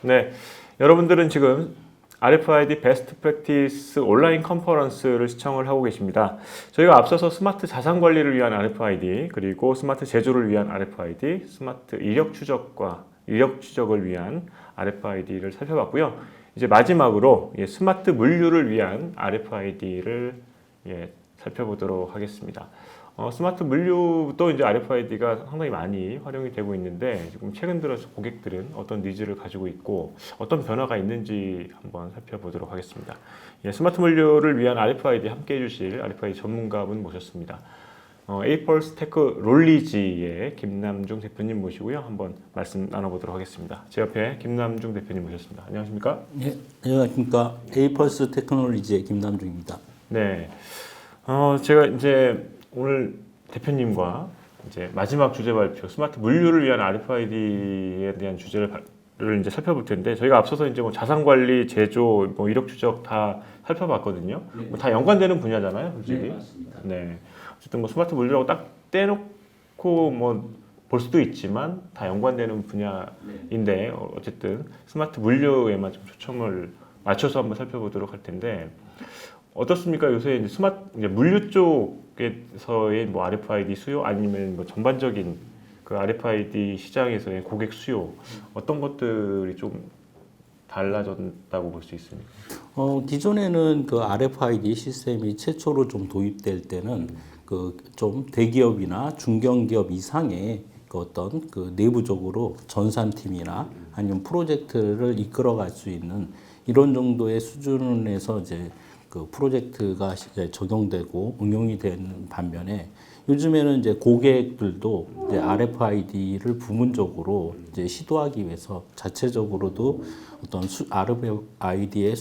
네, 여러분들은 지금 RFID 베스트 프랙티스 온라인 컨퍼런스를 시청을 하고 계십니다. 저희가 앞서서 스마트 자산 관리를 위한 RFID, 그리고 스마트 제조를 위한 RFID, 스마트 이력 추적을 위한 RFID를 살펴봤고요. 이제 마지막으로 스마트 물류를 위한 RFID를 살펴보도록 하겠습니다. 스마트 물류도 이제 RFID가 상당히 많이 활용이 되고 있는데, 지금 최근 들어서 고객들은 어떤 니즈를 가지고 있고 어떤 변화가 있는지 한번 살펴보도록 하겠습니다. 스마트 물류를 위한 RFID 함께 해주실 RFID 전문가분 모셨습니다. 에이펄스 테크놀리지의 김남중 대표님 모시고요. 한번 말씀 나눠보도록 하겠습니다. 제 옆에 김남중 대표님 모셨습니다. 안녕하십니까? 네, 안녕하십니까? 에이펄스 테크놀리지의 김남중입니다. 네, 제가 이제 오늘 대표님과 이제 마지막 주제 발표, 스마트 물류를 위한 RFID에 대한 주제를 이제 살펴볼 텐데, 저희가 앞서서 이제 뭐 자산 관리, 제조, 뭐 이력 추적 다 살펴봤거든요. 네. 뭐 다 연관되는 분야잖아요, 솔직히. 네, 맞습니다. 네, 어쨌든 뭐 스마트 물류라고 딱 떼놓고 뭐 볼 수도 있지만 다 연관되는 분야인데, 어쨌든 스마트 물류에만 좀 초점을 맞춰서 한번 살펴보도록 할 텐데, 어떻습니까? 요새 이제 물류 쪽에서의 뭐 RFID 수요, 아니면 뭐 전반적인 그 RFID 시장에서의 고객 수요, 어떤 것들이 좀 달라졌다고 볼 수 있습니까? 기존에는 그 RFID 시스템이 최초로 좀 도입될 때는 그 좀 대기업이나 중견기업 이상의 그 어떤 그 내부적으로 전산팀이나 아니면 프로젝트를 이끌어갈 수 있는 이런 정도의 수준에서 이제 그 프로젝트가 이제 적용되고 응용이 되는 반면에, 요즘에는 이제 고객들도 이제 RFID를 부분적으로 이제 시도하기 위해서 자체적으로도 어떤 RFID의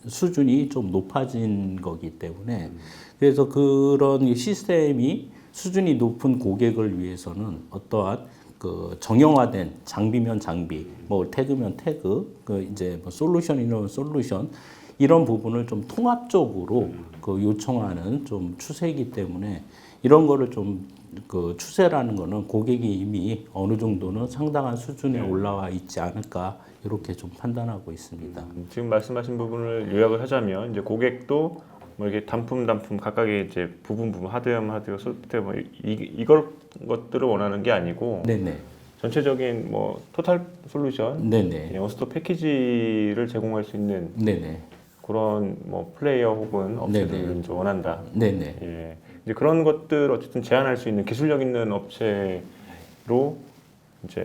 수준이 좀 높아진 거기 때문에, 그래서 그런 시스템이 수준이 높은 고객을 위해서는 어떠한 그 정형화된 장비면 장비, 뭐 태그면 태그, 그 이제 뭐 솔루션이면 솔루션, 이런 부분을 좀 통합적으로 그 요청하는 좀 추세이기 때문에, 이런 거를 좀 그 추세라는 거는 고객이 이미 어느 정도는 상당한 수준에 올라와 있지 않을까, 이렇게 좀 판단하고 있습니다. 지금 말씀하신 부분을 요약을 하자면, 이제 고객도 뭐 이게 단품 각각의 이제 부분 하드웨어, 소프트웨어 이걸 것들을 원하는 게 아니고, 네네. 전체적인 뭐 토탈 솔루션, 네네. 원스톱 패키지를 제공할 수 있는 네네. 그런 뭐 플레이어 혹은 업체들을 네네. 이제 원한다. 네네. 예. 이제 그런 것들 어쨌든 제한할 수 있는 기술력 있는 업체로 이제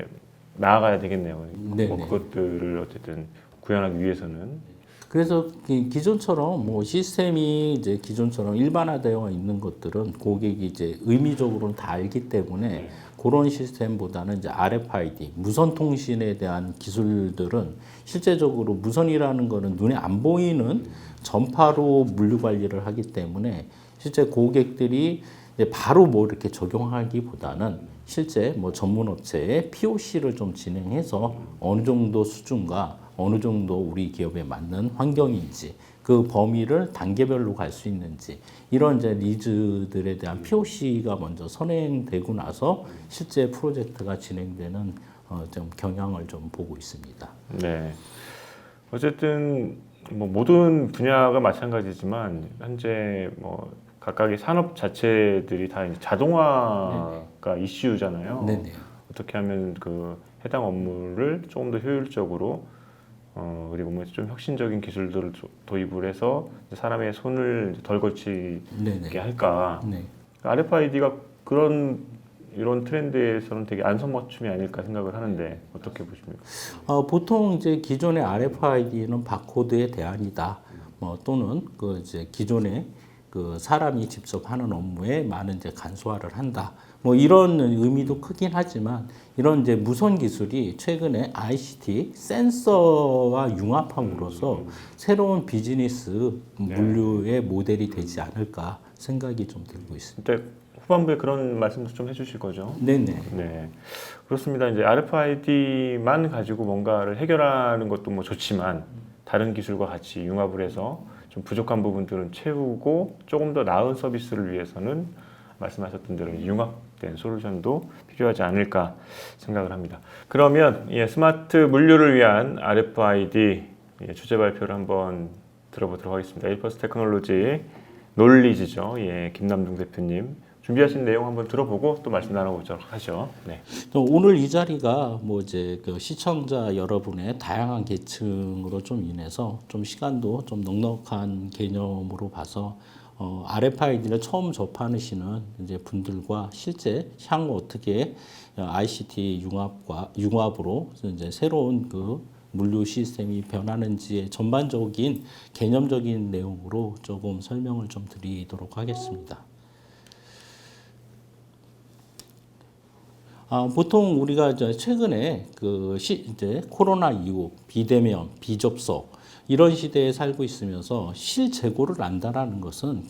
나아가야 되겠네요. 네네. 뭐 그것들을 어쨌든 구현하기 위해서는. 그래서 기존처럼 뭐 시스템이 이제 기존처럼 일반화되어 있는 것들은 고객이 이제 의미적으로는 다 알기 때문에, 그런 시스템보다는 이제 RFID, 무선 통신에 대한 기술들은 실제적으로 무선이라는 거는 눈에 안 보이는 전파로 물류 관리를 하기 때문에, 실제 고객들이 이제 바로 뭐 이렇게 적용하기보다는 실제 뭐 전문 업체에 POC를 좀 진행해서 어느 정도 수준과 어느 정도 우리 기업에 맞는 환경인지, 그 범위를 단계별로 갈 수 있는지, 이런 이제 니즈들에 대한 POC가 먼저 선행되고 나서 실제 프로젝트가 진행되는 좀 경향을 좀 보고 있습니다. 네. 어쨌든 뭐 모든 분야가 마찬가지지만, 현재 뭐 각각의 산업 자체들이 다 이제 자동화가 이슈잖아요. 네네. 어떻게 하면 그 해당 업무를 조금 더 효율적으로, 그리고 뭐 좀 혁신적인 기술들을 도입을 해서 사람의 손을 덜 거치게 네네. 할까. 네. RFID가 이런 트렌드에서는 되게 안성맞춤이 아닐까 생각을 하는데, 어떻게 보십니까? 보통 이제 기존의 RFID는 바코드의 대안이다. 뭐 또는 그 이제 기존의 그 사람이 직접 하는 업무에 많은 이제 간소화를 한다. 뭐 이런 의미도 크긴 하지만, 이런 이제 무선 기술이 최근에 ICT 센서와 융합함으로써 새로운 비즈니스 물류의 모델이 되지 않을까 생각이 좀 들고 있습니다. 그때 후반부에 그런 말씀도 좀 해주실 거죠? 네네. 네, 그렇습니다. 이제 RFID만 가지고 뭔가를 해결하는 것도 뭐 좋지만, 다른 기술과 같이 융합을 해서 좀 부족한 부분들은 채우고 조금 더 나은 서비스를 위해서는 말씀하셨던 대로 융합 된 솔루션도 필요하지 않을까 생각을 합니다. 그러면 스마트 물류를 위한 RFID 주제 발표를 한번 들어보도록 하겠습니다. 일퍼스 테크놀로지 놀리지죠. 김남중 대표님 준비하신 내용 한번 들어보고 또 말씀 나눠보도록 하죠. 네. 오늘 이 자리가 그 시청자 여러분의 다양한 계층으로 좀 인해서 좀 시간도 좀 넉넉한 개념으로 봐서 RFID를 처음 접하시는 이제 분들과 실제 향후 어떻게 ICT 융합으로 이제 새로운 그 물류 시스템이 변하는지의 전반적인 개념적인 내용으로 조금 설명을 좀 드리도록 하겠습니다. 보통 우리가 최근에 이제 코로나 이후 비대면, 비접속 이런 시대에 살고 있으면서 실재고를 안다라는 것은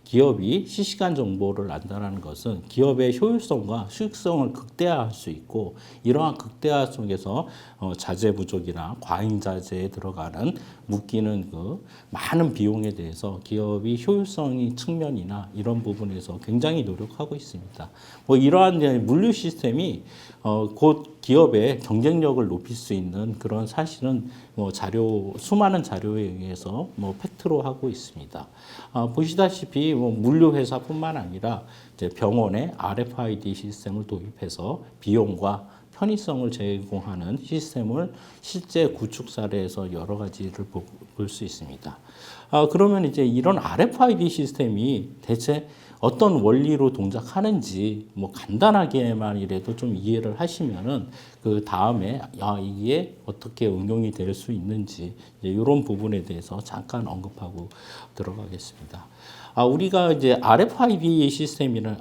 기업이 실시간 정보를 안다라는 것은 기업의 효율성과 수익성을 극대화할 수 있고 이러한 극대화 속에서 자재 부족이나 과잉 자재에 들어가는 묶이는 그 많은 비용에 대해서 기업이 효율성의 측면이나 이런 부분에서 굉장히 노력하고 있습니다. 이러한 물류 시스템이 곧 기업의 경쟁력을 높일 수 있는 그런 사실은 수많은 자료에 의해서 팩트로 하고 있습니다. 보시다시피 물류 회사뿐만 아니라 이제 병원에 RFID 시스템을 도입해서 비용과 편의성을 제공하는 시스템을 실제 구축 사례에서 여러 가지를 볼 수 있습니다. 그러면 이제 이런 RFID 시스템이 대체 어떤 원리로 동작하는지 간단하게만이라도 좀 이해를 하시면은 그 다음에 이게 어떻게 응용이 될 수 있는지 이런 부분에 대해서 잠깐 언급하고 들어가겠습니다. 우리가 이제 RFID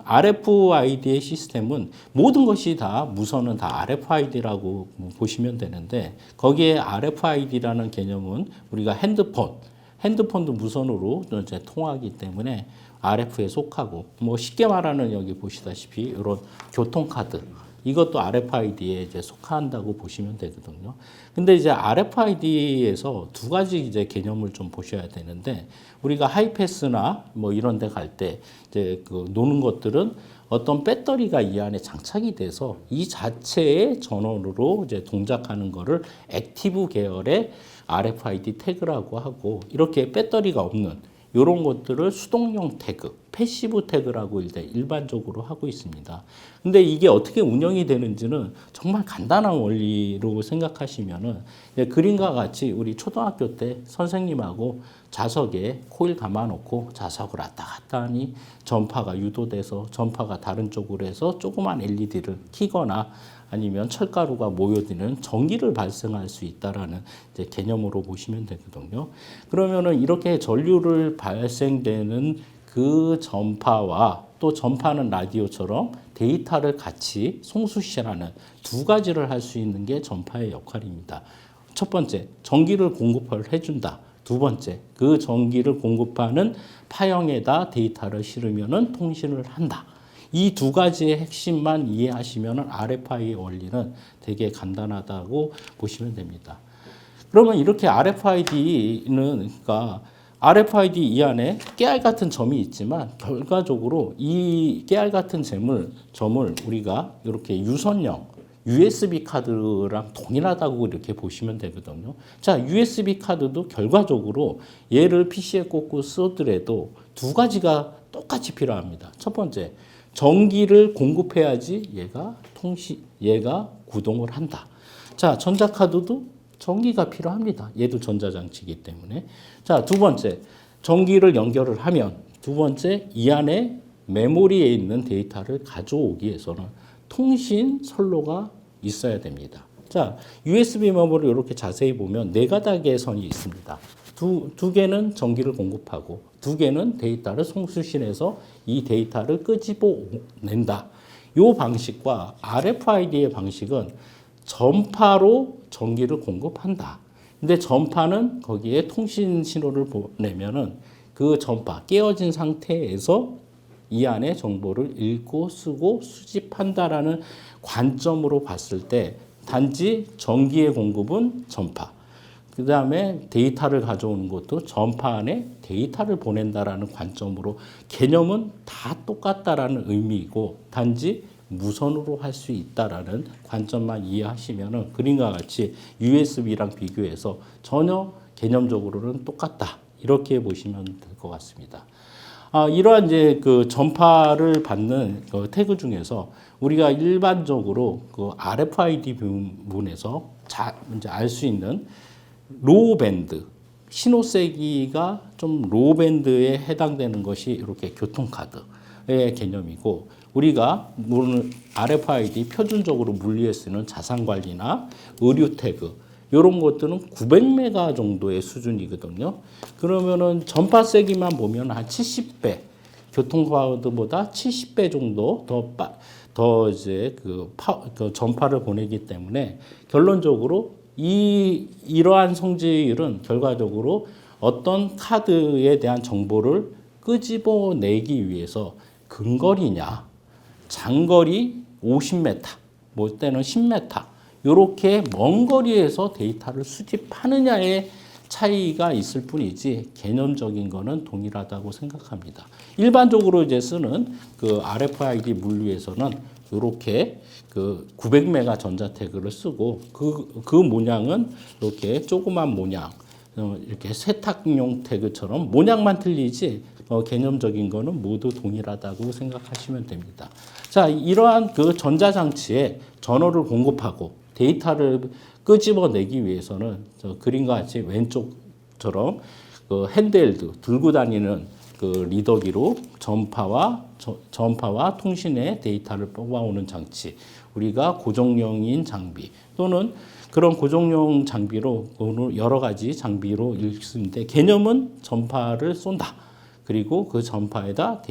RFID의 시스템은 모든 것이 다 무선은 다 RFID라고 보시면 되는데 거기에 RFID라는 개념은 우리가 핸드폰도 무선으로 이제 통하기 때문에 RF에 속하고 쉽게 말하는 여기 보시다시피 이런 교통카드 이것도 RFID에 이제 속한다고 보시면 되거든요. 근데 이제 RFID에서 두 가지 이제 개념을 좀 보셔야 되는데 우리가 하이패스나 이런 데 갈 때 이제 노는 것들은 어떤 배터리가 이 안에 장착이 돼서 이 자체의 전원으로 이제 동작하는 거를 액티브 계열의 RFID 태그라고 하고 이렇게 배터리가 없는 이런 것들을 수동용 태그, 패시브 태그라고 일반적으로 하고 있습니다. 근데 이게 어떻게 운영이 되는지는 정말 간단한 원리로 생각하시면은 그림과 같이 우리 초등학교 때 선생님하고 좌석에 코일 감아놓고 좌석을 왔다 갔다 하니 전파가 유도돼서 전파가 다른 쪽으로 해서 조그만 LED를 켜거나 아니면 철가루가 모여드는 전기를 발생할 수 있다라는 이제 개념으로 보시면 되거든요. 그러면은 이렇게 전류를 발생되는 그 전파와 또 전파는 라디오처럼 데이터를 같이 송수시하는 두 가지를 할 수 있는 게 전파의 역할입니다. 첫 번째, 전기를 공급을 해준다. 두 번째, 그 전기를 공급하는 파형에다 데이터를 실으면은 통신을 한다. 이 두 가지의 핵심만 이해하시면 RFID의 원리는 되게 간단하다고 보시면 됩니다. 그러면 이렇게 RFID는 그러니까 RFID 이 안에 깨알 같은 점이 있지만 결과적으로 이 깨알 같은 점을 우리가 이렇게 유선형 USB 카드랑 동일하다고 이렇게 보시면 되거든요. 자, USB 카드도 결과적으로 얘를 PC에 꽂고 쓰더라도 두 가지가 똑같이 필요합니다. 첫 번째, 전기를 공급해야지 얘가 구동을 한다. 자, 전자카드도 전기가 필요합니다. 얘도 전자장치이기 때문에. 자, 두 번째, 전기를 연결을 하면 두 번째, 이 안에 메모리에 있는 데이터를 가져오기 위해서는 통신 선로가 있어야 됩니다. 자, USB 메모리를 이렇게 자세히 보면 네 가닥의 선이 있습니다. 두 개는 전기를 공급하고 두 개는 데이터를 송수신해서 이 데이터를 끄집어낸다. 이 방식과 RFID의 방식은 전파로 전기를 공급한다. 근데 전파는 거기에 통신 신호를 보내면은 그 전파 깨어진 상태에서 이 안에 정보를 읽고 쓰고 수집한다라는 관점으로 봤을 때 단지 전기의 공급은 전파, 그 다음에 데이터를 가져오는 것도 전파 안에 데이터를 보낸다라는 관점으로 개념은 다 똑같다라는 의미이고 단지 무선으로 할 수 있다라는 관점만 이해하시면은 그림과 같이 USB랑 비교해서 전혀 개념적으로는 똑같다. 이렇게 보시면 될 것 같습니다. 이러한 이제 그 전파를 받는 그 태그 중에서 우리가 일반적으로 그 RFID 부분에서 이제 알 수 있는 로우 밴드, 신호 세기가 좀 로우 밴드에 해당되는 것이 이렇게 교통카드의 개념이고 우리가 물론 RFID 표준적으로 물리에 쓰는 자산 관리나 의류 태그 이런 것들은 900메가 정도의 수준이거든요. 그러면은 전파 세기만 보면 한 70배, 교통카드보다 70배 정도 더 이제 그 전파를 보내기 때문에 결론적으로 이러한 성질은 결과적으로 어떤 카드에 대한 정보를 끄집어내기 위해서 근거리냐, 장거리 50m, 뭐 때는 10m 이렇게 먼 거리에서 데이터를 수집하느냐의 차이가 있을 뿐이지 개념적인 거는 동일하다고 생각합니다. 일반적으로 이제 쓰는 그 RFID 물류에서는 이렇게 그 900메가 전자 태그를 쓰고 그 모양은 이렇게 조그만 모양, 이렇게 세탁용 태그처럼 모양만 틀리지 개념적인 거는 모두 동일하다고 생각하시면 됩니다. 자, 이러한 그 전자장치에 전원을 공급하고 데이터를 끄집어내기 위해서는 저 그림과 같이 왼쪽처럼 그 핸드헬드 들고 다니는 그 리더기로 전파와 통신의 데이터를 뽑아오는 장치, 우리가 고정용인 장비 또는 그런 고정용 장비로 여러 가지 장비로 읽는데 개념은 전파를 쏜다. 그리고 그 전파에다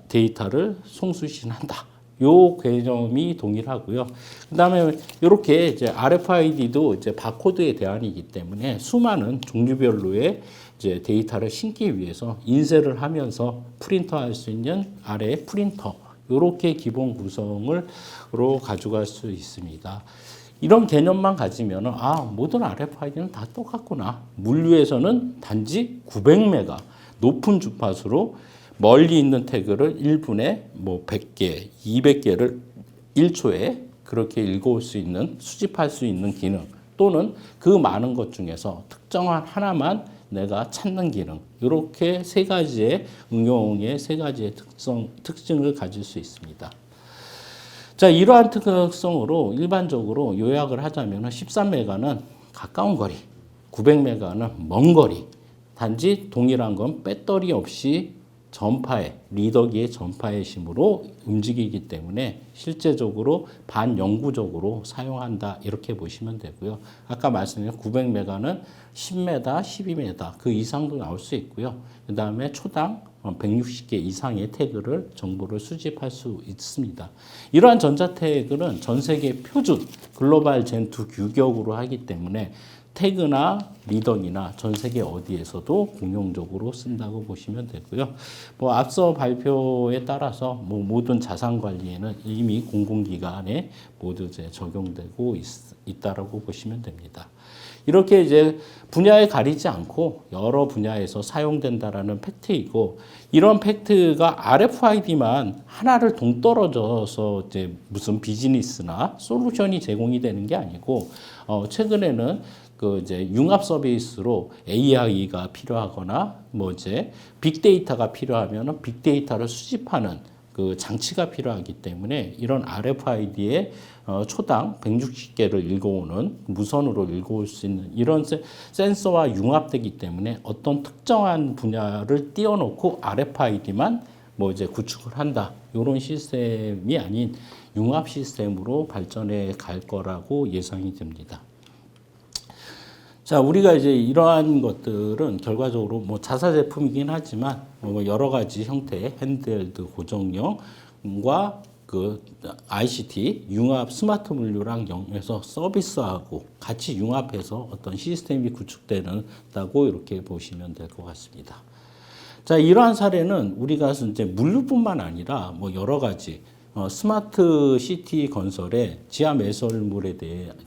데이터를 송수신한다. 요 개념이 동일하고요. 그다음에 이렇게 이제 RFID도 이제 바코드의 대안이기 때문에 수많은 종류별로의 이제 데이터를 신기 위해서 인쇄를 하면서 프린터할 수 있는 아래 프린터 이렇게 기본 구성으로 가져갈 수 있습니다. 이런 개념만 가지면 모든 RFID는 다 똑같구나. 물류에서는 단지 900메가 높은 주파수로 멀리 있는 태그를 1분에 뭐 100개, 200개를 1초에 그렇게 읽어올 수 있는, 수집할 수 있는 기능 또는 그 많은 것 중에서 특정한 하나만 내가 찾는 기능 이렇게 세 가지의 응용의 세 가지의 특징을 가질 수 있습니다. 자, 이러한 특성으로 일반적으로 요약을 하자면 13메가는 가까운 거리, 900메가는 먼 거리. 단지 동일한 건 배터리 없이 전파에 리더기의 전파의 힘으로 움직이기 때문에 실제적으로 반영구적으로 사용한다 이렇게 보시면 되고요. 아까 말씀드린 900메가는 10m, 12m 그 이상도 나올 수 있고요. 그 다음에 초당 160개 이상의 태그를 정보를 수집할 수 있습니다. 이러한 전자 태그는 전 세계 표준 글로벌 젠2 규격으로 하기 때문에 태그나 리더기나 전 세계 어디에서도 공용적으로 쓴다고 보시면 되고요. 뭐 앞서 발표에 따라서 뭐 모든 자산 관리에는 이미 공공기관에 모두 이제 적용되고 있다라고 보시면 됩니다. 이렇게 이제 분야에 가리지 않고 여러 분야에서 사용된다라는 팩트이고 이런 팩트가 RFID만 하나를 동떨어져서 이제 무슨 비즈니스나 솔루션이 제공이 되는 게 아니고 최근에는 그 이제 융합 서비스로 AI가 필요하거나 뭐 이제 빅데이터가 필요하면은 빅데이터를 수집하는 그 장치가 필요하기 때문에 이런 RFID의 초당 160개를 읽어오는 무선으로 읽어올 수 있는 이런 센서와 융합되기 때문에 어떤 특정한 분야를 띄워놓고 RFID만 뭐 이제 구축을 한다 이런 시스템이 아닌 융합 시스템으로 발전해 갈 거라고 예상이 됩니다. 자, 우리가 이제 이러한 것들은 결과적으로 뭐 자사 제품이긴 하지만 뭐 여러 가지 형태의 핸드헬드 고정형과 그 ICT 융합 스마트 물류랑 연계해서 서비스하고 같이 융합해서 어떤 시스템이 구축되는다고 이렇게 보시면 될 것 같습니다. 자, 이러한 사례는 우리가 이제 물류뿐만 아니라 뭐 여러 가지 스마트 시티 건설의 지하 매설물에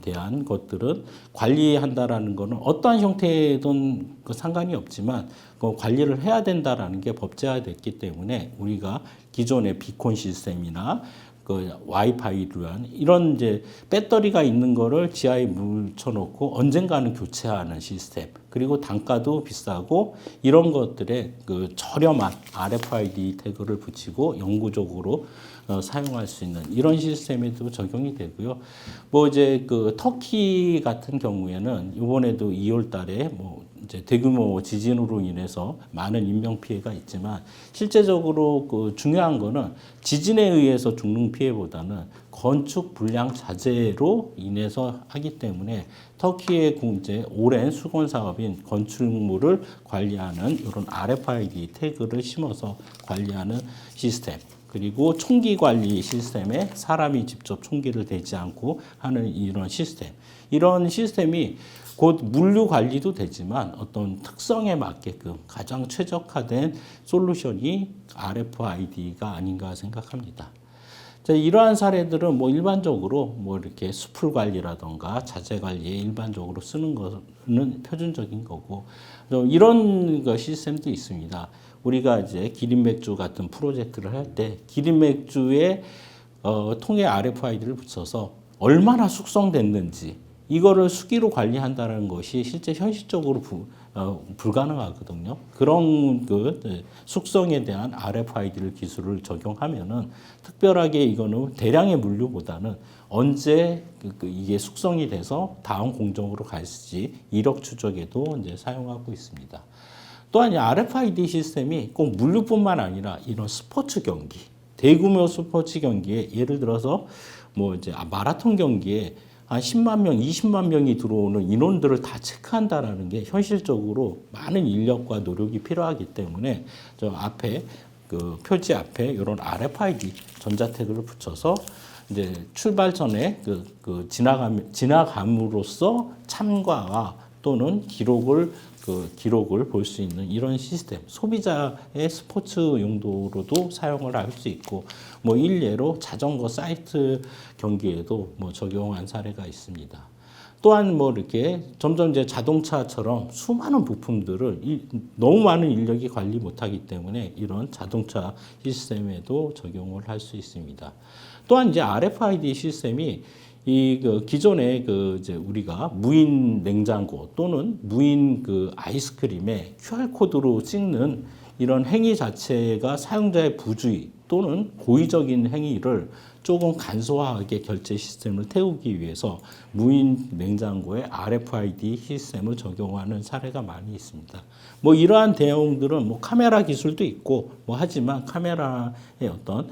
대한 것들은 관리한다라는 것은 어떠한 형태든 그 상관이 없지만 그 관리를 해야 된다라는 게 법제화됐기 때문에 우리가 기존의 비콘 시스템이나 그 와이파이를 위한 이런 이제 배터리가 있는 거를 지하에 묻혀놓고 언젠가는 교체하는 시스템, 그리고 단가도 비싸고 이런 것들에 그 저렴한 RFID 태그를 붙이고 영구적으로 사용할 수 있는 이런 시스템에도 적용이 되고요. 뭐 이제 그 터키 같은 경우에는 이번에도 2월 달에 뭐 이제 대규모 지진으로 인해서 많은 인명 피해가 있지만 실제적으로 그 중요한 거는 지진에 의해서 죽는 피해보다는 건축 불량 자재로 인해서 하기 때문에 터키의 이제 오랜 수건 사업인 건축물을 관리하는 이런 RFID 태그를 심어서 관리하는 시스템, 그리고 총기 관리 시스템에 사람이 직접 총기를 대지 않고 하는 이런 시스템, 이런 시스템이 곧 물류 관리도 되지만 어떤 특성에 맞게끔 가장 최적화된 솔루션이 RFID가 아닌가 생각합니다. 자, 이러한 사례들은 뭐 일반적으로 뭐 이렇게 수풀 관리라던가 자재 관리에 일반적으로 쓰는 것은 표준적인 거고, 이런 거 시스템도 있습니다. 우리가 이제 기린 맥주 같은 프로젝트를 할 때 기린 맥주에 통에 RFID를 붙여서 얼마나 숙성됐는지 이거를 수기로 관리한다는 것이 실제 현실적으로 불가능하거든요. 그런 그 숙성에 대한 RFID를 기술을 적용하면은 특별하게 이거는 대량의 물류보다는 언제 이게 숙성이 돼서 다음 공정으로 갈지 이력 추적에도 이제 사용하고 있습니다. 또한 이 RFID 시스템이 꼭 물류뿐만 아니라 이런 스포츠 경기, 대규모 스포츠 경기에 예를 들어서 뭐 이제 마라톤 경기에 한 10만 명, 20만 명이 들어오는 인원들을 다 체크한다라는 게 현실적으로 많은 인력과 노력이 필요하기 때문에 저 앞에 그 표지 앞에 이런 RFID 전자 태그를 붙여서 이제 출발 전에 지나감으로써 참가와 또는 기록을 볼 수 있는 이런 시스템, 소비자의 스포츠 용도로도 사용을 할 수 있고, 뭐 일례로 자전거 사이트 경기에도 뭐 적용한 사례가 있습니다. 또한 뭐 이렇게 점점 이제 자동차처럼 수많은 부품들을 너무 많은 인력이 관리 못하기 때문에 이런 자동차 시스템에도 적용을 할 수 있습니다. 또한 이제 RFID 시스템이 기존에 이제 우리가 무인 냉장고 또는 무인 아이스크림에 QR코드로 찍는 이런 행위 자체가 사용자의 부주의 또는 고의적인 행위를 조금 간소화하게 결제 시스템을 태우기 위해서 무인 냉장고에 RFID 시스템을 적용하는 사례가 많이 있습니다. 뭐 이러한 대응들은 뭐 카메라 기술도 있고 뭐 하지만 카메라의 어떤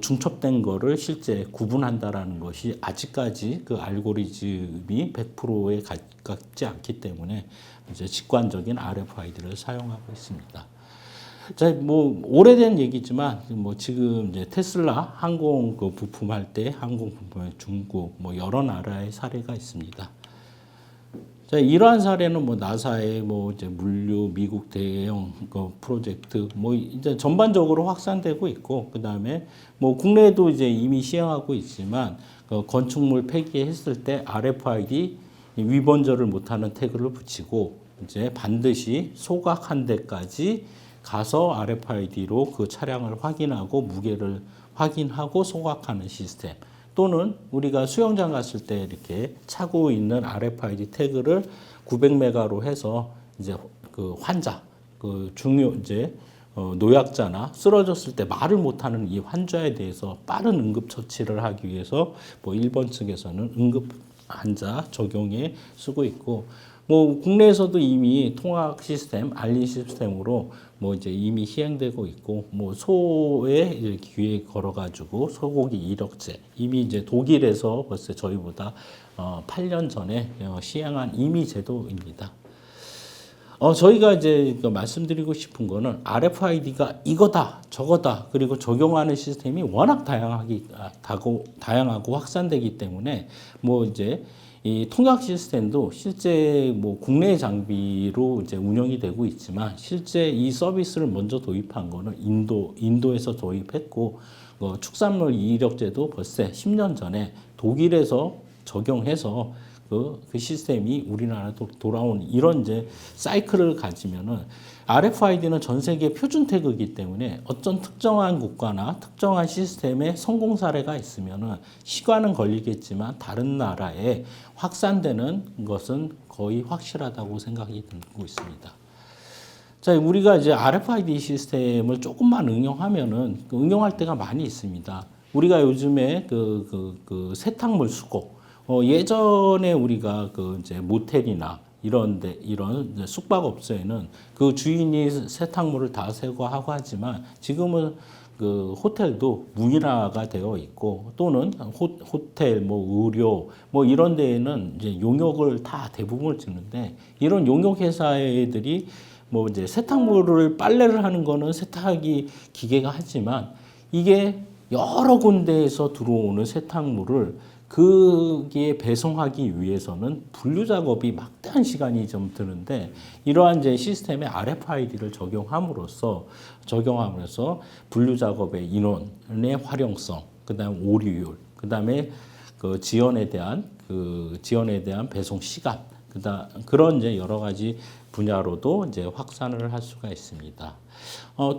중첩된 거를 실제 구분한다라는 것이 아직까지 그 알고리즘이 100%에 가깝지 않기 때문에 이제 직관적인 RFID를 사용하고 있습니다. 자, 뭐 오래된 얘기지만 뭐 지금 이제 테슬라 항공 그 부품할 때 항공 부품의 중국 뭐 여러 나라의 사례가 있습니다. 자, 이러한 사례는 뭐 나사의 뭐 이제 물류 미국 대형 그 프로젝트 뭐 이제 전반적으로 확산되고 있고, 그 다음에 뭐 국내에도 이제 이미 시행하고 있지만 그 건축물 폐기했을 때 RFID 위번절을 못하는 태그를 붙이고 이제 반드시 소각한 데까지 가서 RFID로 그 차량을 확인하고 무게를 확인하고 소각하는 시스템, 또는 우리가 수영장 갔을 때 이렇게 차고 있는 RFID 태그를 900메가로 해서 이제 그 환자, 그 노약자나 쓰러졌을 때 말을 못하는 이 환자에 대해서 빠른 응급 처치를 하기 위해서 뭐 일본 측에서는 응급 환자 적용에 쓰고 있고, 뭐 국내에서도 이미 통학 시스템, 알림 시스템으로 뭐 이제 이미 시행되고 있고, 뭐 소의 이제 귀에 걸어가지고 소고기 이력제 이미 이제 독일에서 벌써 저희보다 8년 전에 시행한 이미 제도입니다. 저희가 이제 말씀드리고 싶은 거는 RFID가 이거다 저거다 그리고 적용하는 시스템이 워낙 다양하고 확산되기 때문에 뭐 이제 이 통역 시스템도 실제 뭐 국내 장비로 이제 운영이 되고 있지만 실제 이 서비스를 먼저 도입한 거는 인도에서 도입했고 축산물 이력제도 벌써 10년 전에 독일에서 적용해서 그 시스템이 우리나라도 돌아온 이런 이제 사이클을 가지면은 RFID는 전 세계 표준 태그이기 때문에 어떤 특정한 국가나 특정한 시스템의 성공 사례가 있으면은 시간은 걸리겠지만 다른 나라에 확산되는 것은 거의 확실하다고 생각이 들고 있습니다. 자, 우리가 이제 RFID 시스템을 조금만 응용하면은 응용할 때가 많이 있습니다. 우리가 요즘에 그 세탁물 수거 예전에 우리가 그 이제 모텔이나 이런 숙박업소에는 그 주인이 세탁물을 다 세고하고 하지만 지금은 그 호텔도 무인화가 되어 있고 또는 호텔 뭐 의료 뭐 이런 데에는 이제 용역을 다 대부분을 짓는데 이런 용역 회사들이 뭐 이제 세탁물을 빨래를 하는 거는 세탁기 기계가 하지만 이게 여러 군데에서 들어오는 세탁물을 그게 배송하기 위해서는 분류 작업이 막대한 시간이 좀 드는데 이러한 이제 시스템에 RFID를 적용함으로써 분류 작업의 인원의 활용성, 그다음 오류율, 그다음에 그 지연에 대한 배송 시간, 그런 이제 여러 가지 분야로도 이제 확산을 할 수가 있습니다.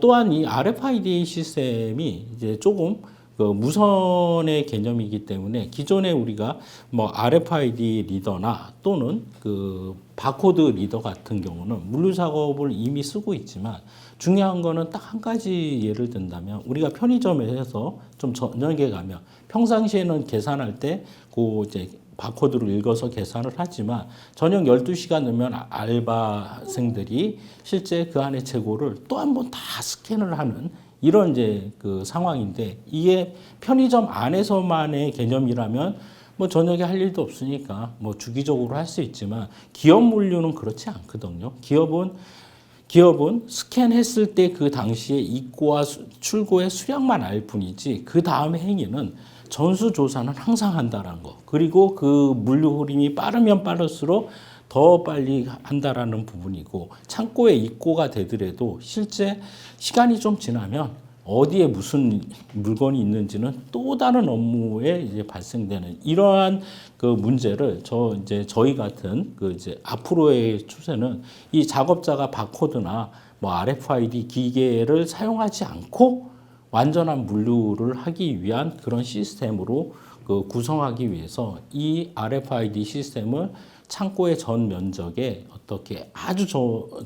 또한 이 RFID 시스템이 이제 조금 그 무선의 개념이기 때문에 기존에 우리가 뭐 RFID 리더나 또는 그 바코드 리더 같은 경우는 물류 작업을 이미 쓰고 있지만 중요한 거는 딱 한 가지 예를 든다면 우리가 편의점에서 좀 저녁에 가면 평상시에는 계산할 때 그 이제 바코드를 읽어서 계산을 하지만 저녁 12시가 되면 알바생들이 실제 그 안에 재고를 또 한 번 다 스캔을 하는 이런 이제 그 상황인데 이게 편의점 안에서만의 개념이라면 뭐 저녁에 할 일도 없으니까 뭐 주기적으로 할 수 있지만 기업 물류는 그렇지 않거든요. 기업은 스캔했을 때 그 당시에 입고와 출고의 수량만 알 뿐이지 그 다음의 행위는 전수조사는 항상 한다는 거. 그리고 그 물류 흐름이 빠르면 빠를수록 더 빨리 한다라는 부분이고 창고에 입고가 되더라도 실제 시간이 좀 지나면 어디에 무슨 물건이 있는지는 또 다른 업무에 이제 발생되는 이러한 그 문제를 저희 같은 그 이제 앞으로의 추세는 이 작업자가 바코드나 뭐 RFID 기계를 사용하지 않고 완전한 물류를 하기 위한 그런 시스템으로 그 구성하기 위해서 이 RFID 시스템을 창고의 전 면적에 어떻게 아주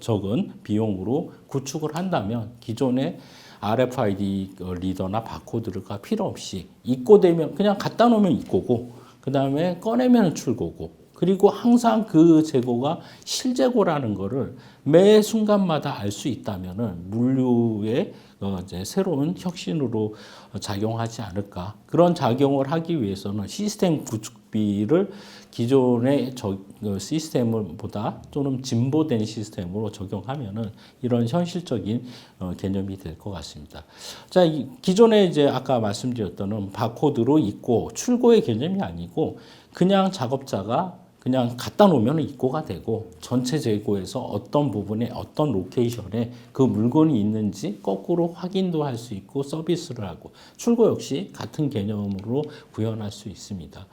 적은 비용으로 구축을 한다면 기존의 RFID 리더나 바코드가 필요 없이 입고되면 그냥 갖다 놓으면 입고고 그 다음에 꺼내면 출고고 그리고 항상 그 재고가 실재고라는 거를 매 순간마다 알 수 있다면은 물류의 이제 새로운 혁신으로 작용하지 않을까. 그런 작용을 하기 위해서는 시스템 구축비를 기존의 시스템보다 또는 진보된 시스템으로 적용하면은 이런 현실적인 개념이 될 것 같습니다. 자, 기존에 이제 아까 말씀드렸던 바코드로 입고 출고의 개념이 아니고 그냥 작업자가 그냥 갖다 놓으면 입고가 되고 전체 재고에서 어떤 부분에 어떤 로케이션에 그 물건이 있는지 거꾸로 확인도 할 수 있고 서비스를 하고 출고 역시 같은 개념으로 구현할 수 있습니다.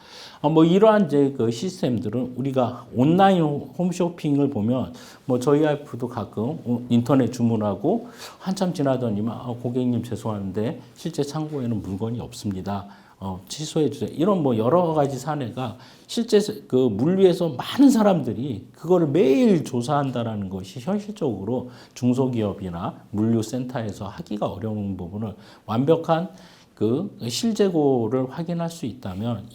뭐 이러한 이제 그 시스템들은 우리가 온라인 홈쇼핑을 보면 뭐 저희 와이프도 가끔 인터넷 주문하고 한참 지나더니만 고객님 죄송한데 실제 창고에는 물건이 없습니다. 취소해 주세요. 이런 뭐 여러 가지 사례가 실제 그 물류에서 많은 사람들이 그거를 매일 조사한다라는 것이 현실적으로 중소기업이나 물류센터에서 하기가 어려운 부분을 완벽한 그 실재고를 확인할 수 있다면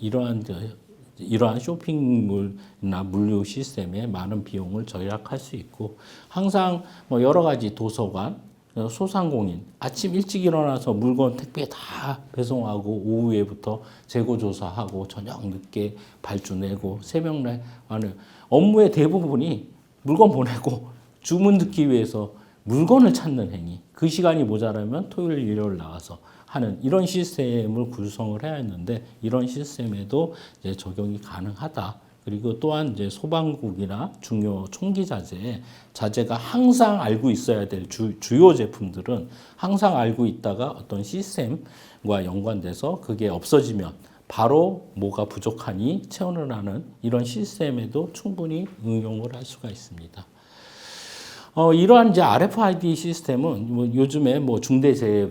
이러한 쇼핑몰이나 물류 시스템에 많은 비용을 절약할 수 있고 항상 뭐 여러 가지 도서관 소상공인 아침 일찍 일어나서 물건 택배 다 배송하고 오후에부터 재고 조사하고 저녁 늦게 발주 내고 새벽 날 하는 업무의 대부분이 물건 보내고 주문 듣기 위해서 물건을 찾는 행위 그 시간이 모자라면 토요일 일요일 나가서 하는 이런 시스템을 구성을 해야 했는데 이런 시스템에도 이제 적용이 가능하다. 그리고 또한 이제 소방국이나 중요 총기 자재가 항상 알고 있어야 될 주요 제품들은 항상 알고 있다가 어떤 시스템과 연관돼서 그게 없어지면 바로 뭐가 부족하니 체온을 하는 이런 시스템에도 충분히 응용을 할 수가 있습니다. 이러한 이제 RFID 시스템은 뭐 요즘에 뭐 중대재해법에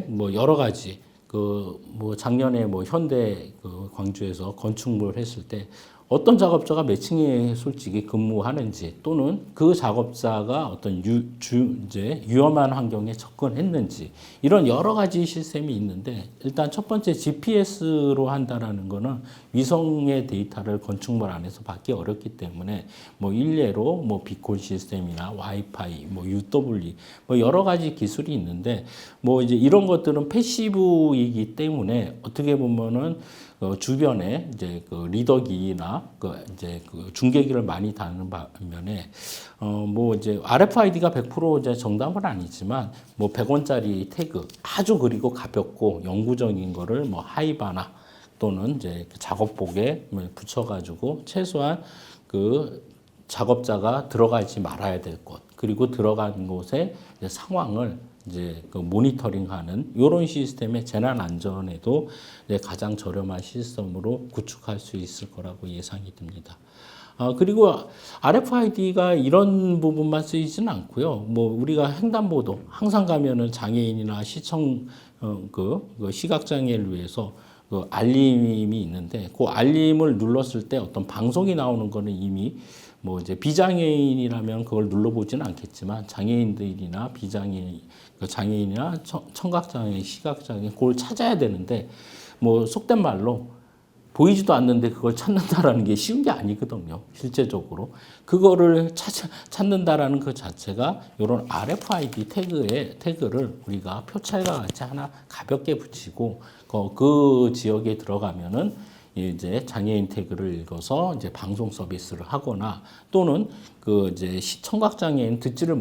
뭐 여러 가지 뭐 작년에 뭐 현대 광주에서 건축물 했을 때 어떤 작업자가 몇 층에 솔직히 근무하는지 또는 그 작업자가 어떤 이제 위험한 환경에 접근했는지 이런 여러 가지 시스템이 있는데 일단 첫 번째 GPS로 한다라는 거는 위성의 데이터를 건축물 안에서 받기 어렵기 때문에 뭐 일례로 뭐 비콘 시스템이나 와이파이, 뭐 UWE 뭐 여러 가지 기술이 있는데 뭐 이제 이런 것들은 패시브이기 때문에 어떻게 보면은 주변에 이제 리더기나 이제 중계기를 많이 다는 반면에 뭐 이제 RFID가 100% 이제 정답은 아니지만 뭐 100원짜리 태그 아주 그리고 가볍고 영구적인 거를 뭐 하이바나 또는 이제 작업복에 붙여가지고 최소한 작업자가 들어가지 말아야 될 곳 그리고 들어간 곳의 상황을 이제 모니터링하는 이런 시스템의 재난 안전에도 가장 저렴한 시스템으로 구축할 수 있을 거라고 예상이 듭니다. 그리고 RFID가 이런 부분만 쓰이지는 않고요. 뭐 우리가 횡단보도 항상 가면은 장애인이나 시각장애를 위해서 알림이 있는데 그 알림을 눌렀을 때 어떤 방송이 나오는 거는 이미 뭐 이제 비장애인이라면 그걸 눌러보지는 않겠지만 장애인들이나 장애인이나 청각장애, 시각장애 그걸 찾아야 되는데 뭐 속된 말로 보이지도 않는데 그걸 찾는다라는 게 쉬운 게 아니거든요. 실제적으로 그거를 찾는다라는 그 자체가 이런 RFID 태그를 우리가 표찰과 같이 하나 가볍게 붙이고 그 지역에 들어가면은 이제 장애인 태그를 읽어서 이제 방송 서비스를 하거나 또는 이제 청각 장애인 듣지를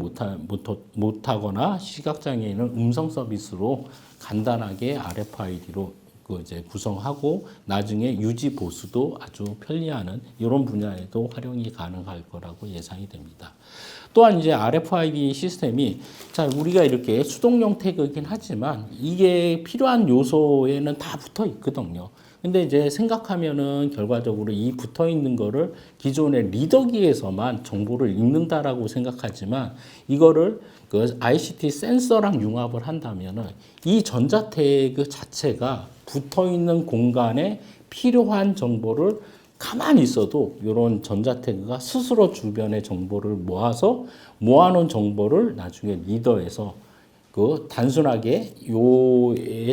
못하거나 시각 장애인은 음성 서비스로 간단하게 RFID로 이제 구성하고 나중에 유지 보수도 아주 편리하는 이런 분야에도 활용이 가능할 거라고 예상이 됩니다. 또한 이제 RFID 시스템이 우리가 이렇게 수동용 태그이긴 하지만 이게 필요한 요소에는 다 붙어 있거든요. 근데 이제 생각하면은 결과적으로 이 붙어 있는 거를 기존의 리더기에서만 정보를 읽는다라고 생각하지만 이거를 ICT 센서랑 융합을 한다면은 이 전자 태그 자체가 붙어 있는 공간에 필요한 정보를 가만히 있어도 이런 전자 태그가 스스로 주변의 정보를 모아놓은 정보를 나중에 리더에서 단순하게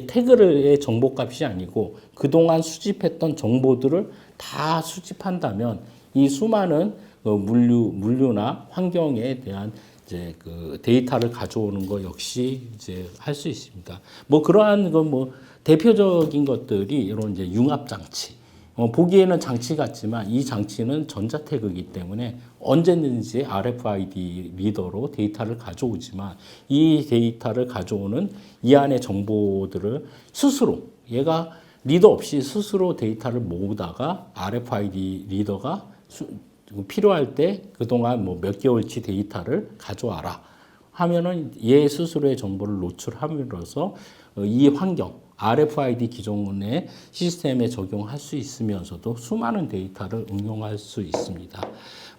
태그의 정보값이 아니고 그동안 수집했던 정보들을 다 수집한다면 이 수많은 물류나 환경에 대한 이제 데이터를 가져오는 거 역시 이제 할 수 있습니다. 뭐 그러한 대표적인 것들이 이런 이제 융합 장치. 보기에는 장치 같지만 이 장치는 전자 태그이기 때문에 언제든지 RFID 리더로 데이터를 가져오지만 이 데이터를 가져오는 이 안의 정보들을 스스로 얘가 리더 없이 스스로 데이터를 모으다가 RFID 리더가 필요할 때 그동안 뭐 몇 개월치 데이터를 가져와라 하면은 얘 스스로의 정보를 노출함으로써 이 환경 RFID 기존의 시스템에 적용할 수 있으면서도 수많은 데이터를 응용할 수 있습니다.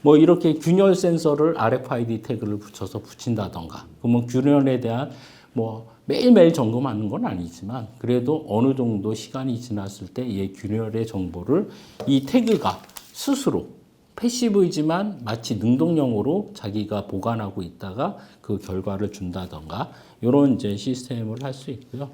뭐 이렇게 균열 센서를 RFID 태그를 붙인다던가, 그러면 균열에 대한 뭐 매일매일 점검하는 건 아니지만 그래도 어느 정도 시간이 지났을 때 이 균열의 정보를 이 태그가 스스로 패시브이지만 마치 능동형으로 자기가 보관하고 있다가 그 결과를 준다던가 이런 이제 시스템을 할 수 있고요.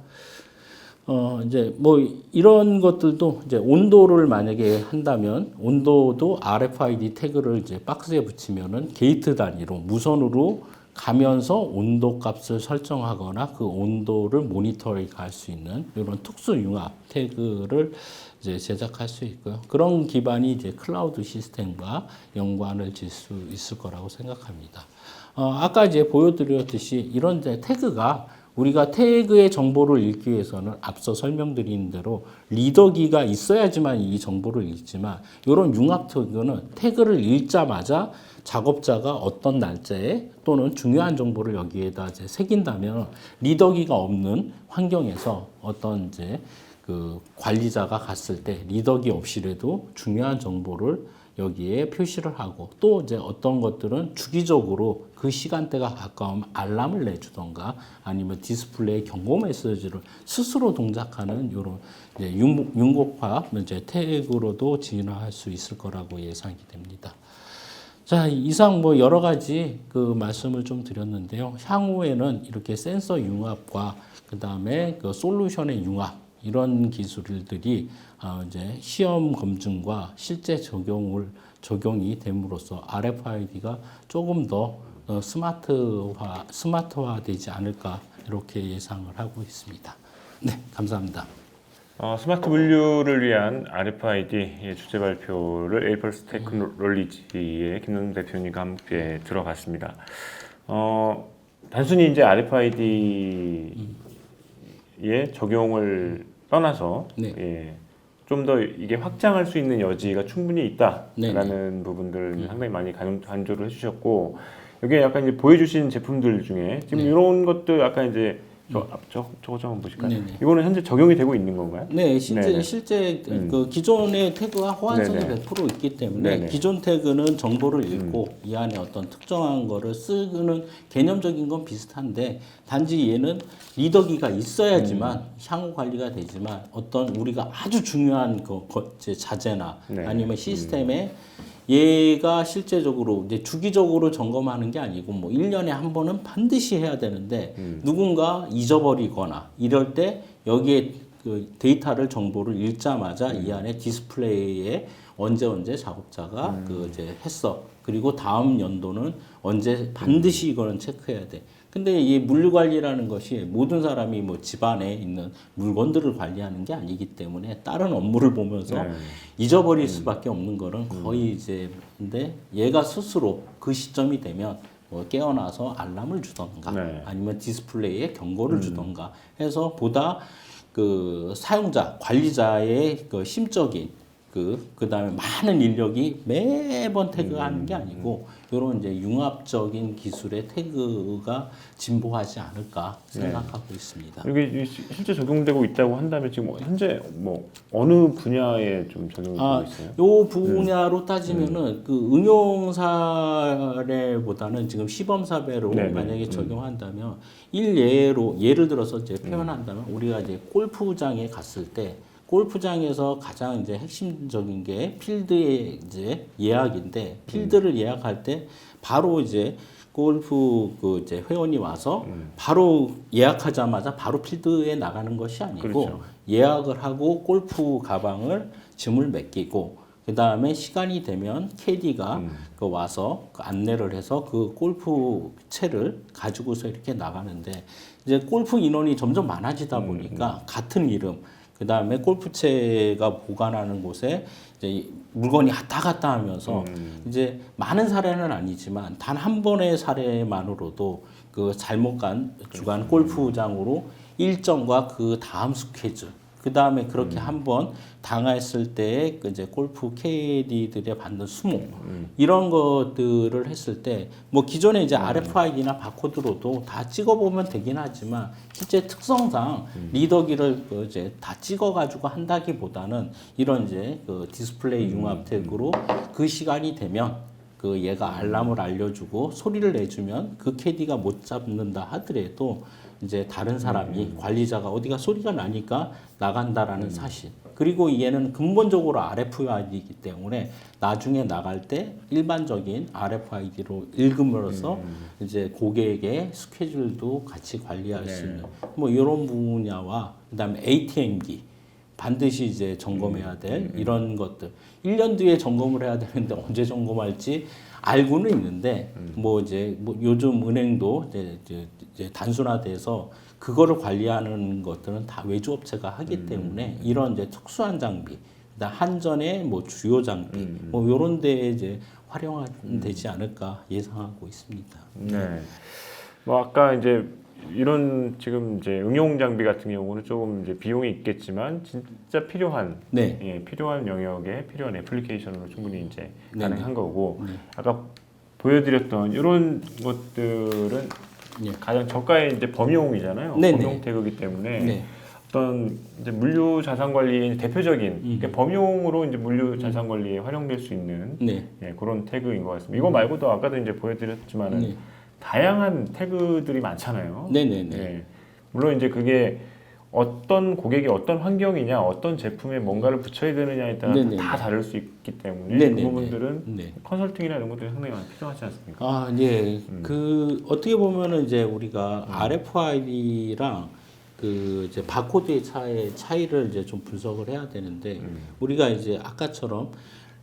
이제 뭐 이런 것들도 이제 온도를 만약에 한다면 온도도 RFID 태그를 이제 박스에 붙이면은 게이트 단위로 무선으로 가면서 온도 값을 설정하거나 그 온도를 모니터링 할 수 있는 이런 특수 융합 태그를 이제 제작할 수 있고요. 그런 기반이 이제 클라우드 시스템과 연관을 질 수 있을 거라고 생각합니다. 아까 이제 보여드렸듯이 이런 이제 태그가 우리가 태그의 정보를 읽기 위해서는 앞서 설명드린 대로 리더기가 있어야지만 이 정보를 읽지만 이런 융합 태그는 태그를 읽자마자 작업자가 어떤 날짜에 또는 중요한 정보를 여기에다 이제 새긴다면 리더기가 없는 환경에서 어떤 이제 그 관리자가 갔을 때 리더기 없이라도 중요한 정보를 여기에 표시를 하고 또 이제 어떤 것들은 주기적으로 그 시간대가 가까우면 알람을 내주던가 아니면 디스플레이 경고 메시지를 스스로 동작하는 이런 이제 융곡화 이제 태그로도 진화할 수 있을 거라고 예상이 됩니다. 자, 이상 뭐 여러 가지 그 말씀을 좀 드렸는데요. 향후에는 이렇게 센서 융합과 그 다음에 그 솔루션의 융합 이런 기술들이 이제 시험 검증과 실제 적용이 됨으로써 RFID가 조금 더 스마트화되지 않을까 이렇게 예상을 하고 있습니다. 네, 감사합니다. 스마트 분류를 위한 RFID 주제 발표를 에이펄스 테크놀로지의 김동준 대표님과 함께 들어봤습니다. 단순히 이제 RFID의 적용을 떠나서 네. 좀 더 이게 확장할 수 있는 여지가 충분히 있다라는 네네. 부분들 상당히 많이 강조를 해주셨고 여기에 약간 이제 보여주신 제품들 중에 지금 이런 것도 약간 이제 저거 좀 한번 보실까요? 네네. 이거는 현재 적용이 되고 있는 건가요? 네, 네네. 실제 그 기존의 태그와 호환성이 네네. 100% 있기 때문에 네네. 기존 태그는 정보를 읽고 이 안에 어떤 특정한 거를 쓰는 개념적인 건 비슷한데 단지 얘는 리더기가 있어야지만 향후 관리가 되지만 어떤 우리가 아주 중요한 이제 자재나 네. 아니면 시스템에 얘가 실제적으로 이제 주기적으로 점검하는 게 아니고 뭐 1년에 한 번은 반드시 해야 되는데 누군가 잊어버리거나 이럴 때 여기에 그 데이터를 정보를 읽자마자 이 안에 디스플레이에 언제 작업자가 그 이제 했어. 그리고 다음 연도는 언제 반드시 이거는 체크해야 돼. 근데 이 물류 관리라는 것이 모든 사람이 뭐 집안에 있는 물건들을 관리하는 게 아니기 때문에 다른 업무를 보면서 잊어버릴 수밖에 없는 거는 거의 이제 근데 얘가 스스로 그 시점이 되면 뭐 깨어나서 알람을 주던가 아니면 디스플레이에 경고를 주던가 해서 보다 그 사용자 관리자의 그 심적인 그다음에 많은 인력이 매번 태그하는 게 아니고 이런 이제 융합적인 기술의 태그가 진보하지 않을까 생각하고 있습니다. 여기 실제 적용되고 있다고 한다면 지금 현재 뭐 어느 분야에 좀 적용이 되고 있어요? 요 분야로 따지면은 그 응용 사례보다는 지금 시범 사례로 만약에 적용한다면 예를 들어서 이제 표현한다면 우리가 이제 골프장에 갔을 때 골프장에서 가장 이제 핵심적인 게 필드의 이제 예약인데 필드를 예약할 때 바로 이제 골프 그 이제 회원이 와서 바로 예약하자마자 바로 필드에 나가는 것이 아니고 그렇죠. 예약을 하고 골프 가방을 짐을 맡기고 그 다음에 시간이 되면 캐디가 그 와서 그 안내를 해서 그 골프 채를 가지고서 이렇게 나가는데 이제 골프 인원이 점점 많아지다 보니까 같은 이름 그 다음에 골프채가 보관하는 곳에 이제 물건이 왔다 갔다 하면서 이제 많은 사례는 아니지만 단 한 번의 사례만으로도 그 잘못 간 주간 골프장으로 일정과 그 다음 스케줄 그 다음에 그렇게 한번 당했을 때 그 이제 골프 캐디들이 받는 수모 이런 것들을 했을 때 뭐 기존에 이제 RFID나 바코드로도 다 찍어보면 되긴 하지만 실제 특성상 리더기를 그 이제 다 찍어가지고 한다기보다는 이런 이제 그 디스플레이 융합 태그로 그 시간이 되면 그 얘가 알람을 알려주고 소리를 내주면 그 캐디가 못 잡는다 하더라도 이제 다른 사람이 관리자가 어디가 소리가 나니까 나간다라는 사실. 그리고 얘는 근본적으로 RFID이기 때문에 나중에 나갈 때 일반적인 RFID로 읽음으로써 이제 고객의 스케줄도 같이 관리할 수 있는 뭐 이런 분야와 그다음에 ATM기 반드시 이제 점검해야 될 이런 것들. 1년 뒤에 점검을 해야 되는데 언제 점검할지 알고는 있는데 뭐 이제 뭐 요즘 은행도 이제 단순화돼서 그거를 관리하는 것들은 다 외주업체가 하기 때문에 이런 이제 특수한 장비, 그다음 한전의 뭐 주요 장비, 뭐 이런 데에 이제 활용되지 않을까 예상하고 있습니다. 네. 뭐 아까 이제 이런 지금 이제 응용 장비 같은 경우는 조금 이제 비용이 있겠지만 진짜 필요한 네. 예, 필요한 영역에 필요한 애플리케이션으로 충분히 이제 네, 가능한 네. 거고 네. 아까 보여드렸던 이런 것들은 네. 가장 저가의 이제 범용이잖아요. 네, 범용 네. 태그이기 때문에 네. 어떤 이제 물류 자산 관리의 대표적인 그러니까 범용으로 이제 물류 자산 관리에 활용될 수 있는 네. 예, 그런 태그인 것 같습니다. 이거 말고도 아까도 이제 보여드렸지만은 네. 다양한 태그들이 많잖아요. 네네네. 예. 물론 이제 그게 어떤 고객이 어떤 환경이냐, 어떤 제품에 뭔가를 붙여야 되느냐에 따라 네네네. 다 다를 수 있기 때문에 네네네. 그 부분들은 네. 컨설팅이나 이런 것들이 상당히 많이 필요하지 않습니까? 아, 예. 그 어떻게 보면은 이제 우리가 RFID랑 그 이제 바코드의 차이를 이제 좀 분석을 해야 되는데 우리가 이제 아까처럼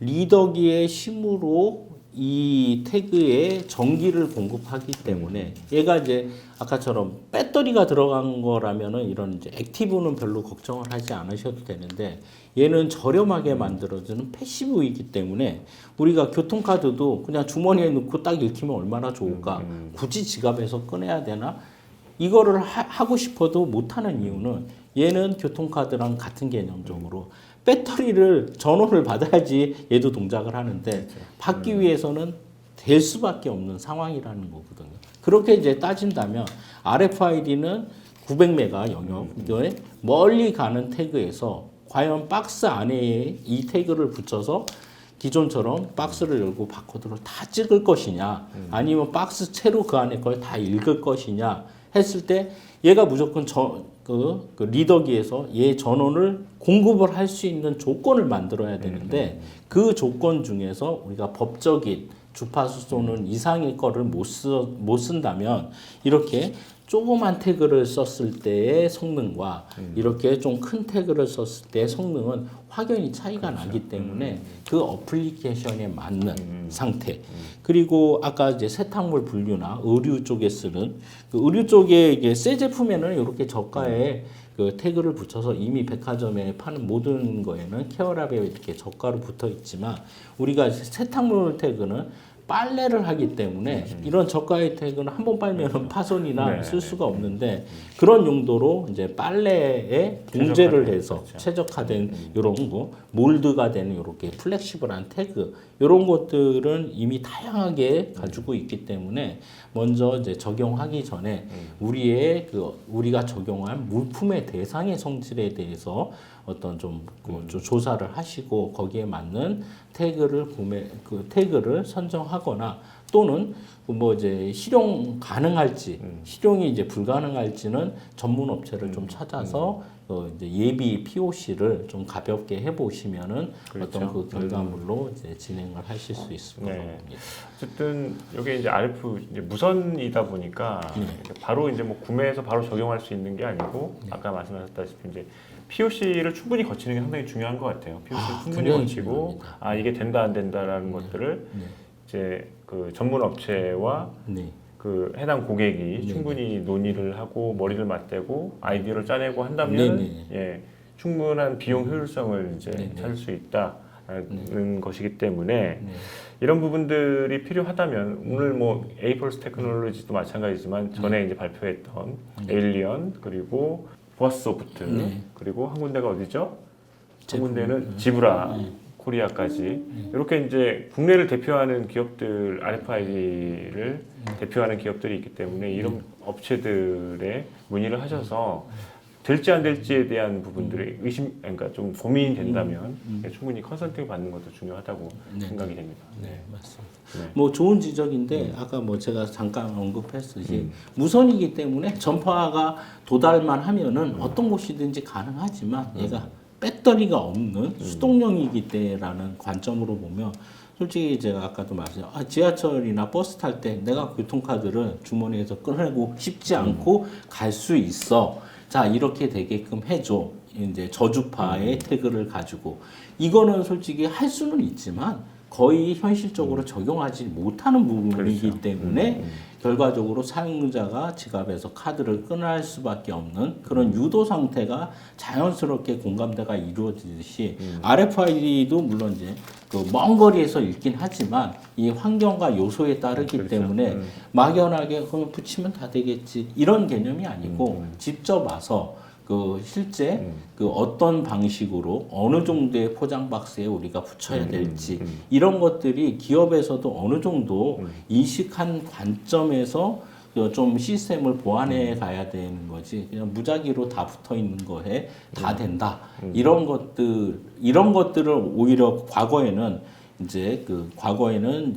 리더기의 힘으로 이 태그에 전기를 공급하기 때문에 얘가 이제 아까처럼 배터리가 들어간 거라면은 이런 이제 액티브는 별로 걱정을 하지 않으셔도 되는데 얘는 저렴하게 만들어주는 패시브이기 때문에 우리가 교통카드도 그냥 주머니에 넣고 딱 읽히면 얼마나 좋을까? 굳이 지갑에서 꺼내야 되나? 이거를 하고 싶어도 못하는 이유는 얘는 교통카드랑 같은 개념적으로 배터리를 전원을 받아야지 얘도 동작을 하는데 받기 위해서는 될 수밖에 없는 상황이라는 거거든요. 그렇게 이제 따진다면 RFID는 900메가 영역에 멀리 가는 태그에서 과연 박스 안에 이 태그를 붙여서 기존처럼 박스를 열고 바코드를 다 찍을 것이냐 아니면 박스 채로 그 안에 걸 다 읽을 것이냐 했을 때 얘가 무조건 그 리더기에서 얘 전원을 공급을 할 수 있는 조건을 만들어야 되는데 그 조건 중에서 우리가 법적인 주파수 쏘는 이상의 거를 못 쓴다면 이렇게 조그만 태그를 썼을 때의 성능과 이렇게 좀 큰 태그를 썼을 때의 성능은 확연히 차이가 나기 때문에 그 어플리케이션에 맞는 상태. 그리고 아까 이제 세탁물 분류나 의류 쪽에 쓰는 그 의류 쪽에 이게 새 제품에는 이렇게 저가의 그 태그를 붙여서 이미 백화점에 파는 모든 거에는 케어랍에 이렇게 저가로 붙어 있지만 우리가 세탁물 태그는 빨래를 하기 때문에 이런 저가의 태그는 한 번 빨면은 파손이나 네, 쓸 수가 없는데 그런 용도로 이제 빨래에 봉제를 해서 그렇죠. 최적화된 이런 거 몰드가 되는 이렇게 플렉시블한 태그 이런 것들은 이미 다양하게 가지고 있기 때문에 먼저 이제 적용하기 전에 우리의 우리가 적용한 물품의 대상의 성질에 대해서 어떤 좀 조사를 하시고 거기에 맞는 태그를 태그를 선정하거나 또는 뭐 이제 실용 가능할지 실용이 이제 불가능할지는 전문 업체를 좀 찾아서 이제 예비 POC를 좀 가볍게 해보시면은 그렇죠. 어떤 그 결과물로 이제 진행을 하실 수 있을 거라고 네. 봅니다. 어쨌든 이게 이제 RF 이제 무선이다 보니까 이렇게 바로 이제 뭐 구매해서 바로 적용할 수 있는 게 아니고 아까 말씀하셨다시피 이제 POC를 충분히 거치는 게 상당히 중요한 것 같아요. POC를 충분히 굉장히 거치고 중요합니다. 이게 된다 안 된다라는 것들을 이제 그 전문 업체와 네. 그 해당 고객이 충분히 논의를 하고 머리를 맞대고 아이디어를 짜내고 한다면 예, 충분한 비용 효율성을 이제 찾을 수 있다는 것이기 때문에 이런 부분들이 필요하다면 오늘 뭐 에이펄스 테크놀로지도 마찬가지지만 전에 이제 발표했던 에일리언 그리고 보아스소프트 그리고 한 군데가 어디죠? 한 군데는 지브라 코리아까지 이렇게 이제 국내를 대표하는 기업들 RFID를 대표하는 기업들이 있기 때문에 이런 업체들에 문의를 하셔서 될지 안 될지에 대한 부분들이 그러니까 좀 고민이 된다면 충분히 컨설팅 받는 것도 중요하다고 생각이 됩니다. 네, 맞습니다. 네. 뭐 좋은 지적인데 아까 뭐 제가 잠깐 언급했듯이 무선이기 때문에 전파가 도달만 하면은 어떤 곳이든지 가능하지만 얘가 배터리가 없는 수동용이기 때라는 관점으로 보면 솔직히 제가 아까도 말씀드렸죠. 지하철이나 버스 탈 때 내가 교통카드를 주머니에서 꺼내고 싶지 않고 갈 수 있어. 자, 이렇게 되게끔 해줘. 이제 저주파의 태그를 가지고. 이거는 솔직히 할 수는 있지만 거의 현실적으로 적용하지 못하는 부분이기 그렇죠. 때문에 결과적으로 사용자가 지갑에서 카드를 끊을 수밖에 없는 그런 유도 상태가 자연스럽게 공감대가 이루어지듯이 RFID도 물론 이제 그 먼 거리에서 읽긴 하지만 이 환경과 요소에 따르기 그렇죠. 때문에 막연하게 그냥 붙이면 다 되겠지 이런 개념이 아니고 직접 와서 그 실제 그 어떤 방식으로 어느 정도의 포장 박스에 우리가 붙여야 될지 이런 것들이 기업에서도 어느 정도 인식한 관점에서 좀 시스템을 보완해 가야 되는 거지 그냥 무작위로 다 붙어 있는 거에 다 된다 이런 것들을 오히려 과거에는 이제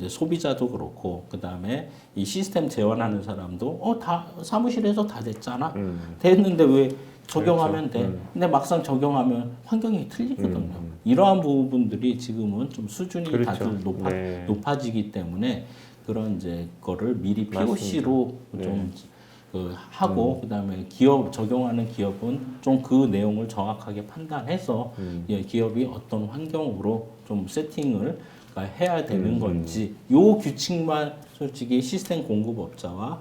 소비자도 그렇고 그 다음에 이 시스템 제안하는 사람도 다 사무실에서 다 됐잖아 됐는데 왜 적용하면 돼. 근데 막상 적용하면 환경이 틀리거든요. 이러한 부분들이 지금은 좀 수준이 그렇죠. 다들 네. 높아지기 때문에 그런 이제 거를 미리 POC로 좀 하고 그다음에 적용하는 기업은 좀 그 내용을 정확하게 판단해서 예, 기업이 어떤 환경으로 좀 세팅을 해야 되는 건지 요 규칙만 솔직히 시스템 공급업자와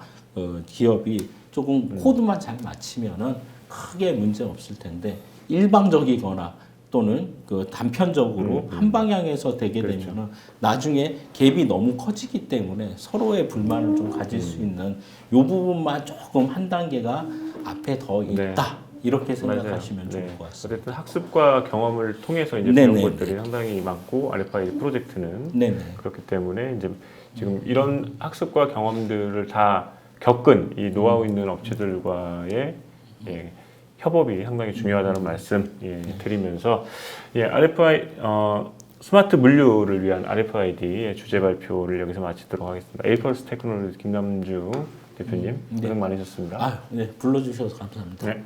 기업이 조금 코드만 잘 맞추면은 크게 문제 없을 텐데 일방적이거나 또는 그 단편적으로 한 방향에서 되게 그렇죠. 되면은 나중에 갭이 너무 커지기 때문에 서로의 불만을 좀 가질 수 있는 요 부분만 조금 한 단계가 앞에 더 있다. 이렇게 생각하시면 좋을 것 같습니다. 어쨌든 학습과 경험을 통해서 이제 네네. 배운 것들이 상당히 많고 RFID 프로젝트는 네네. 그렇기 때문에 이제 지금 이런 학습과 경험들을 다 겪은 이 노하우 있는 업체들과의 예, 협업이 상당히 중요하다는 말씀 드리면서 스마트 물류를 위한 RFID의 주제 발표를 여기서 마치도록 하겠습니다. 에이펄스 테크놀로지 김남주 대표님 고생 많으셨습니다. 네, 불러주셔서 감사합니다. 네.